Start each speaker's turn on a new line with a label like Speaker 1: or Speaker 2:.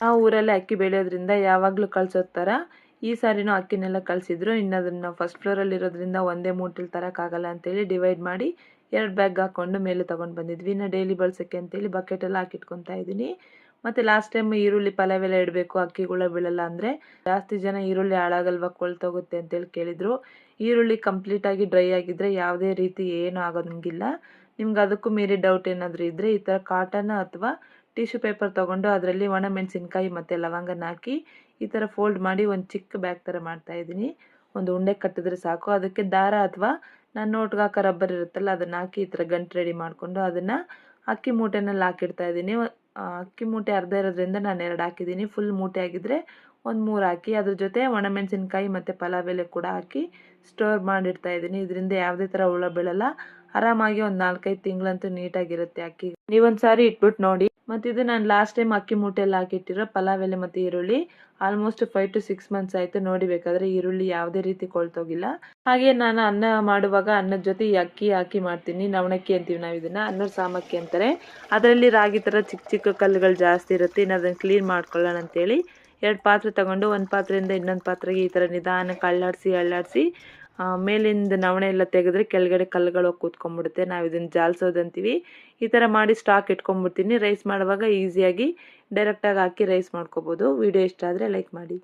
Speaker 1: ಆ ಊರಲ್ಲೇ ಅಕ್ಕಿ ಬೆಳೆಯೋದ್ರಿಂದ ಯಾವಾಗಲೂ ಕಳ್ಸೋ ಥರ ಈ ಸಾರಿನೂ ಅಕ್ಕಿನೆಲ್ಲ ಕಳಿಸಿದ್ರು. ಇನ್ನು ಅದನ್ನು ಫಸ್ಟ್ ಫ್ಲೋರಲ್ಲಿ ಇರೋದ್ರಿಂದ ಒಂದೇ ಮೂಟೆಲಿ ತರೋಕ್ಕಾಗಲ್ಲ ಅಂತೇಳಿ ಡಿವೈಡ್ ಮಾಡಿ 2 ಬ್ಯಾಗ್ ಹಾಕ್ಕೊಂಡು ಮೇಲೆ ತೊಗೊಂಡು ಬಂದಿದ್ವಿ. ಇನ್ನು ಡೈಲಿ ಬಳಸೋಕ್ಕೆ ಅಂತೇಳಿ ಬಕೆಟೆಲ್ಲ ಹಾಕಿಟ್ಕೊತಾ ಇದ್ದೀನಿ. ಮತ್ತು ಲಾಸ್ಟ್ ಟೈಮ್ ಈರುಳ್ಳಿ ಪಲಾವ್ ಎಲ್ಲ ಇಡಬೇಕು ಅಕ್ಕಿಗಳ ಬೀಳಲ್ಲ ಅಂದರೆ ಜಾಸ್ತಿ ಜನ ಈರುಳ್ಳಿ ಹಾಳಾಗಲ್ವ ಕೊಳ್ತೋಗುತ್ತೆ ಅಂತೇಳಿ ಕೇಳಿದರು. ಈರುಳ್ಳಿ ಕಂಪ್ಲೀಟಾಗಿ ಡ್ರೈ ಆಗಿದ್ದರೆ ಯಾವುದೇ ರೀತಿ ಏನೂ ಆಗೋದಂಗಿಲ್ಲ. ನಿಮ್ಗೆ ಅದಕ್ಕೂ ಮೀರಿ ಡೌಟ್ ಏನಾದರೂ ಇದ್ದರೆ ಈ ಥರ ಕಾಟನ್ ಅಥವಾ ಟಿಶ್ಯೂ ಪೇಪರ್ ತೊಗೊಂಡು ಅದರಲ್ಲಿ ಒಣಮೆಣಸಿನ್ಕಾಯಿ ಮತ್ತು ಲವಂಗನ ಹಾಕಿ ಈ ಥರ ಫೋಲ್ಡ್ ಮಾಡಿ ಒಂದು ಚಿಕ್ಕ ಬ್ಯಾಗ್ ಥರ ಮಾಡ್ತಾಯಿದ್ದೀನಿ. ಒಂದು ಉಂಡೆ ಕಟ್ಟಿದ್ರೆ ಸಾಕು. ಅದಕ್ಕೆ ದಾರ ಅಥವಾ ನಾನು ನೋಟ್ಗೆ ಹಾಕೋ ರಬ್ಬರ್ ಇರುತ್ತಲ್ಲ ಅದನ್ನು ಹಾಕಿ ಈ ಥರ ಗಂಟು ರೆಡಿ ಮಾಡಿಕೊಂಡು ಅದನ್ನು ಅಕ್ಕಿ ಮೂಟೆನಲ್ಲಿ ಹಾಕಿಡ್ತಾ ಇದ್ದೀನಿ. ಅಕ್ಕಿ ಮೂಟೆ ಅರ್ಧ ಇರೋದ್ರಿಂದ ನಾನು 2 ಹಾಕಿದ್ದೀನಿ. ಫುಲ್ ಮೂಟೆ ಆಗಿದ್ದರೆ ಒಂದು 3 ಹಾಕಿ ಅದ್ರ ಜೊತೆ ಒಣಮೆಣಸಿನ್ಕಾಯಿ ಮತ್ತು ಪಲಾವ್ ಎಲೆ ಕೂಡ ಹಾಕಿ ಸ್ಟೋರ್ ಮಾಡಿಡ್ತಾ ಇದ್ದೀನಿ. ಇದರಿಂದ ಯಾವುದೇ ಥರ ಹುಳ ಬೀಳಲ್ಲ. ಆರಾಮಾಗಿ ಒಂದು 4-5 ತಿಂಗಳಂತೂ ನೀಟಾಗಿರುತ್ತೆ ಅಕ್ಕಿ. ನೀವೊಂದು ಸಾರಿ ಇಟ್ಬಿಟ್ಟು ನೋಡಿ. ಮತ್ತು ಇದು ನಾನು ಲಾಸ್ಟ್ ಟೈಮ್ ಅಕ್ಕಿ ಮೂಟೆಯಲ್ಲಿ ಹಾಕಿಟ್ಟಿರೋ ಪಲಾವ್ ಎಲೆ ಮತ್ತು ಈರುಳ್ಳಿ ಆಲ್ಮೋಸ್ಟ್ 5 to 6 months ಆಯಿತು. ನೋಡಿ ಬೇಕಾದರೆ ಈರುಳ್ಳಿ ಯಾವುದೇ ರೀತಿ ಕೊಳ್ತೋಗಿಲ್ಲ. ಹಾಗೆ ನಾನು ಅನ್ನ ಮಾಡುವಾಗ ಅನ್ನದ ಜೊತೆ ಈ ಅಕ್ಕಿ ಹಾಕಿ ಮಾಡ್ತೀನಿ. ನವಣಕ್ಕಿ ಅಂತೀವಿ ನಾವು ಇದನ್ನು, ಅನ್ನದ ಸಾಮಕ್ಕಿ ಅಂತಾರೆ. ಅದರಲ್ಲಿ ರಾಗಿ ಥರ ಚಿಕ್ಕ ಚಿಕ್ಕ ಕಲ್ಲುಗಳು ಜಾಸ್ತಿ ಇರುತ್ತೆ. ಇನ್ನು ಅದನ್ನು ಕ್ಲೀನ್ ಮಾಡ್ಕೊಳ್ಳೋಣ ಅಂತೇಳಿ 2 ಪಾತ್ರೆ ತೊಗೊಂಡು ಒಂದು ಪಾತ್ರೆಯಿಂದ ಇನ್ನೊಂದು ಪಾತ್ರೆಗೆ ಈ ಥರ ನಿಧಾನಕ್ಕೆ ಅಳ್ಳಾಡಿಸಿ ಮೇಲಿಂದ ನವಣೆ ಎಲ್ಲ ತೆಗೆದ್ರೆ ಕೆಳಗಡೆ ಕಲ್ಲುಗಳು ಹೋಗಿ ಕೂತ್ಕೊಂಡ್ಬಿಡುತ್ತೆ. ನಾವು ಇದನ್ನು ಜಾಲಿಸೋದಂತೀವಿ. ಈ ಥರ ಮಾಡಿ ಸ್ಟಾಕ್ ಇಟ್ಕೊಂಡ್ಬಿಡ್ತೀನಿ. ರೈಸ್ ಮಾಡುವಾಗ ಈಸಿಯಾಗಿ ಡೈರೆಕ್ಟಾಗಿ ಹಾಕಿ ರೈಸ್ ಮಾಡ್ಕೋಬೋದು. ವಿಡಿಯೋ ಇಷ್ಟ ಆದರೆ ಲೈಕ್ ಮಾಡಿ.